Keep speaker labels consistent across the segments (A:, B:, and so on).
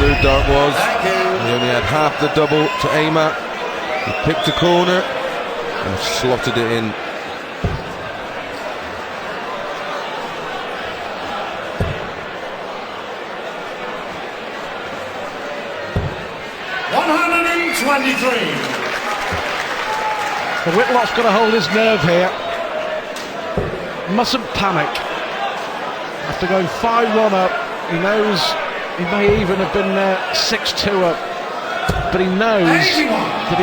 A: third dart was. He only had half the double to aim at. He picked a corner and slotted it in.
B: But Whitlock's got to hold his nerve here. Mustn't panic. After going 5-1 up, he knows he may even have been 6-2 up, but he knows that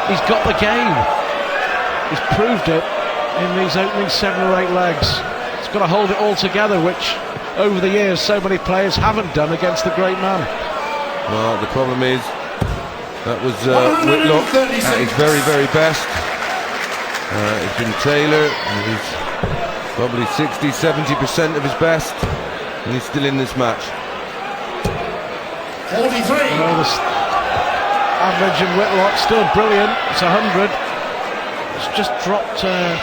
B: he's got the game. He's proved it in these opening 7 or 8 legs. He's got to hold it all together, which over the years so many players haven't done against the great man.
A: Well, the problem is that was Whitlock at his very, very best. It's been Taylor, he's probably 60-70% of his best, and he's still in this match.
B: 43. Well, the average in Whitlock still brilliant. It's 100. It's just dropped a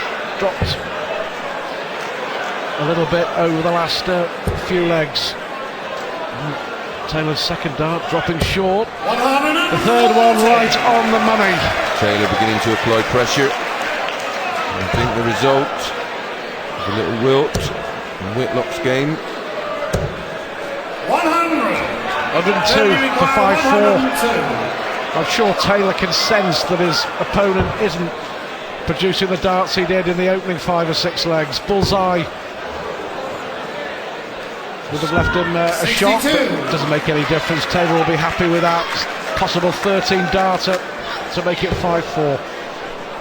B: little bit over the last few legs. Taylor's second dart dropping short. The third one right on the money.
A: Taylor beginning to apply pressure. I think the result is a little wilt in Whitlock's game.
B: 102 for 5-4. I'm sure Taylor can sense that his opponent isn't producing the darts he did in the opening 5 or 6 legs. Bullseye would have left him a shot, but it doesn't make any difference. Taylor will be happy with that possible 13-darter to make it 5-4.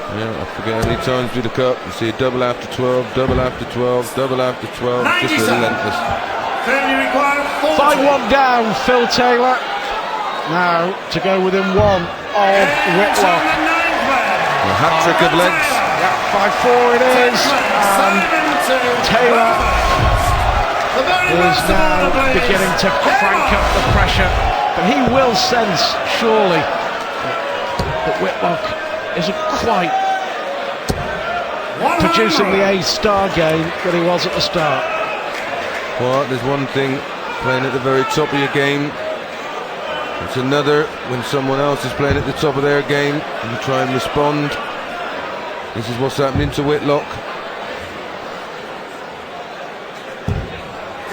A: Yeah, I forget how many times through the cup you see a double after 12, double after 12, double after 12, just relentless.
B: 5-1 down, Phil Taylor. Now to go within 1 of Whitlock.
A: A hat-trick of legs.
B: Yeah, 5-4 it is, and Taylor is now beginning to crank up the pressure, but he will sense, surely, that Whitlock isn't quite producing the A-star game that he was at the start.
A: Well, there's one thing playing at the very top of your game. It's another when someone else is playing at the top of their game and you try and respond. This is what's happening to Whitlock.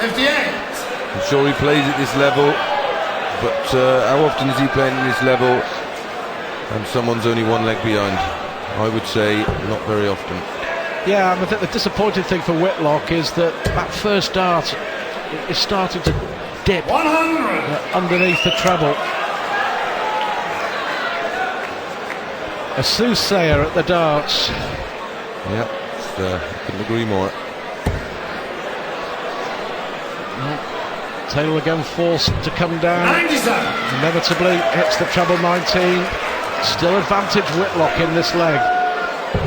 C: 58.
A: I'm sure he plays at this level, but how often is he playing at this level and someone's only 1 leg behind? I would say not very often.
B: Yeah, and I think the disappointing thing for Whitlock is that first dart is starting to dip underneath the treble. A soothsayer at the darts.
A: Yeah, couldn't agree more.
B: Taylor again forced to come down.
C: 97.
B: Inevitably hits the treble 19. Still advantage Whitlock in this leg.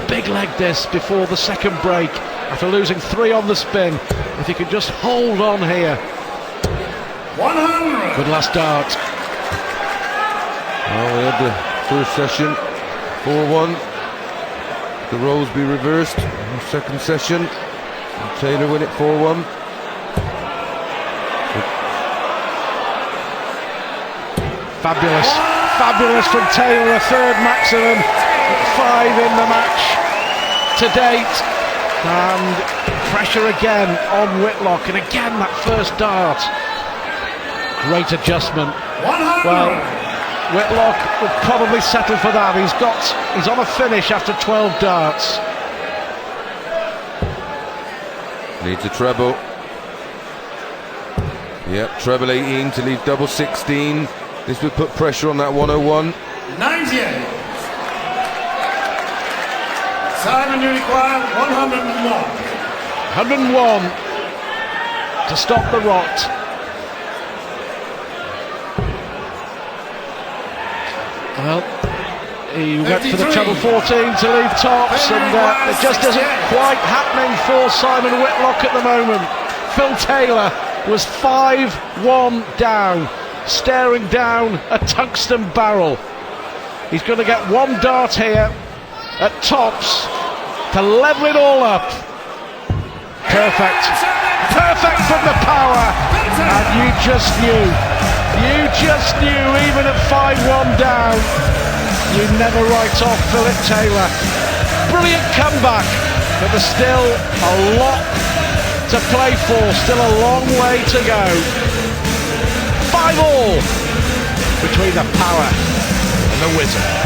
B: Big leg this before the second break after losing 3 on the spin. If he can just hold on here.
C: 100.
B: Good last dart.
A: Well, we had the first session 4-1. The roles be reversed in the second session. And Taylor win it 4-1.
B: Fabulous. Fabulous from Taylor, a third maximum. 5 in the match to date. And pressure again on Whitlock. And again that first dart. Great adjustment.
C: 100.
B: Well, Whitlock would probably settle for that. He's on a finish after 12 darts.
A: Needs a treble. Yep, treble 18 to leave double 16. This would put pressure on that 101.
C: 98. Simon, you require 101.
B: 101 to stop the rot. Well, he went for the treble 14 to leave tops, and it just isn't quite happening for Simon Whitlock at the moment. Phil Taylor was 5-1 down, staring down a tungsten barrel. He's going to get 1 dart here at tops to level it all up. Perfect. Perfect from the power. And you just just knew, even at 5-1 down, you never write off Philip Taylor. Brilliant comeback, but there's still a lot to play for, still a long way to go. 5-all between the Power and the Wizard.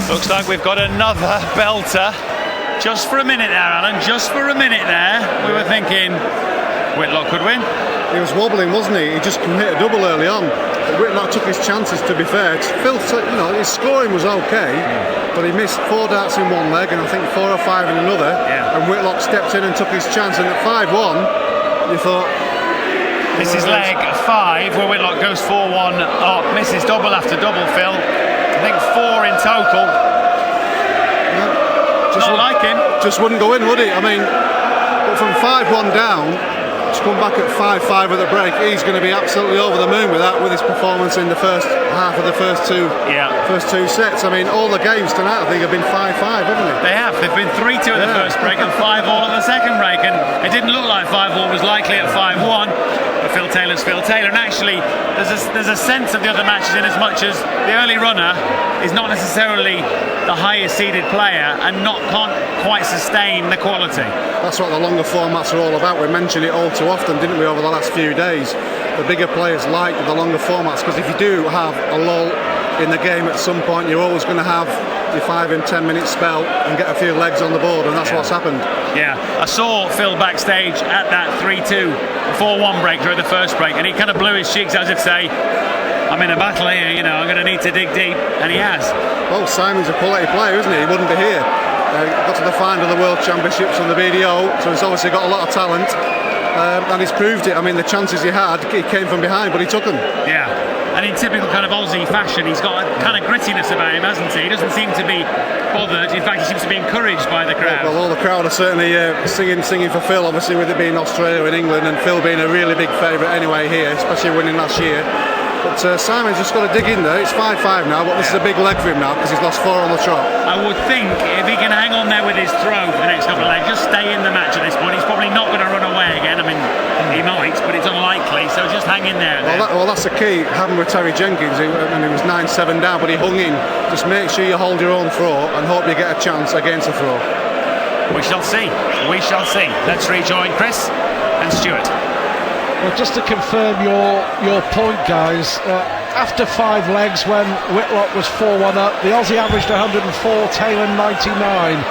D: Looks like we've got another belter. Just for a minute there, Alan, just for a minute there. We were thinking Whitlock could win.
E: He was wobbling, wasn't he? He just hit a double early on. But Whitlock took his chances, to be fair. Phil, his scoring was okay, but he missed 4 darts in one leg and I think 4 or 5 in another.
D: Yeah.
E: And Whitlock stepped in and took his chance. And at 5-1, you thought...
D: This is leg 5, where Whitlock goes 4-1 up, misses double after double, Phil. I think 4 in total. Not like him.
E: Just wouldn't go in, would he? I mean, but from 5-1 down to come back at 5-5 at the break, he's going to be absolutely over the moon with that, with his performance in the first half of the first two sets. I mean, all the games tonight, I think, have been 5-5, haven't they?
D: They have. They've been 3-2 at the first break and 5-all at the second break, and it didn't look like 5-all was likely at 5-1. But Phil Taylor's Phil Taylor, and actually, there's a sense of the other matches in as much as the early runner is not necessarily the highest seeded player and can't quite sustain the quality.
E: That's what the longer formats are all about. We mentioned it all too often, didn't we, over the last few days? The bigger players like the longer formats, because if you do have a lull in the game at some point, you're always going to have your 5 and 10 minute spell and get a few legs on the board, and that's what's happened.
D: Yeah, I saw Phil backstage at that 3-2, 4-1 break during the first break, and he kind of blew his cheeks as if to say, I'm in a battle here, I'm going to need to dig deep, and he has.
E: Well, Simon's a quality player, isn't he? He wouldn't be here. Got to the final of the World Championships on the BDO, so he's obviously got a lot of talent, and he's proved it. I mean, the chances he had, he came from behind, but he took them. Yeah,
D: and in typical kind of Aussie fashion, he's got a kind of grittiness about him, hasn't he? He doesn't seem to be bothered. In fact, he seems to be encouraged by the crowd.
E: Well, all the crowd are certainly singing for Phil, obviously, with it being Australia and England, and Phil being a really big favourite anyway here, especially winning last year. But Simon's just got to dig in there. It's 5-5 now, but this is a big leg for him now because he's lost 4 on the trot.
D: I would think if he can hang on there with his throw for the next couple of legs, just stay in the match at this point. He's probably not going to run away again. I mean, he might, but it's unlikely. So just hang in there.
E: Well, that's the key. Happened with Terry Jenkins, he was 9-7 down, but he hung in. Just make sure you hold your own throw and hope you get a chance against a throw.
D: We shall see. We shall see. Let's rejoin Chris and Stuart.
B: Well, just to confirm your point, guys, after 5 legs when Whitlock was 4-1 up, the Aussie averaged 104, Taylor 99.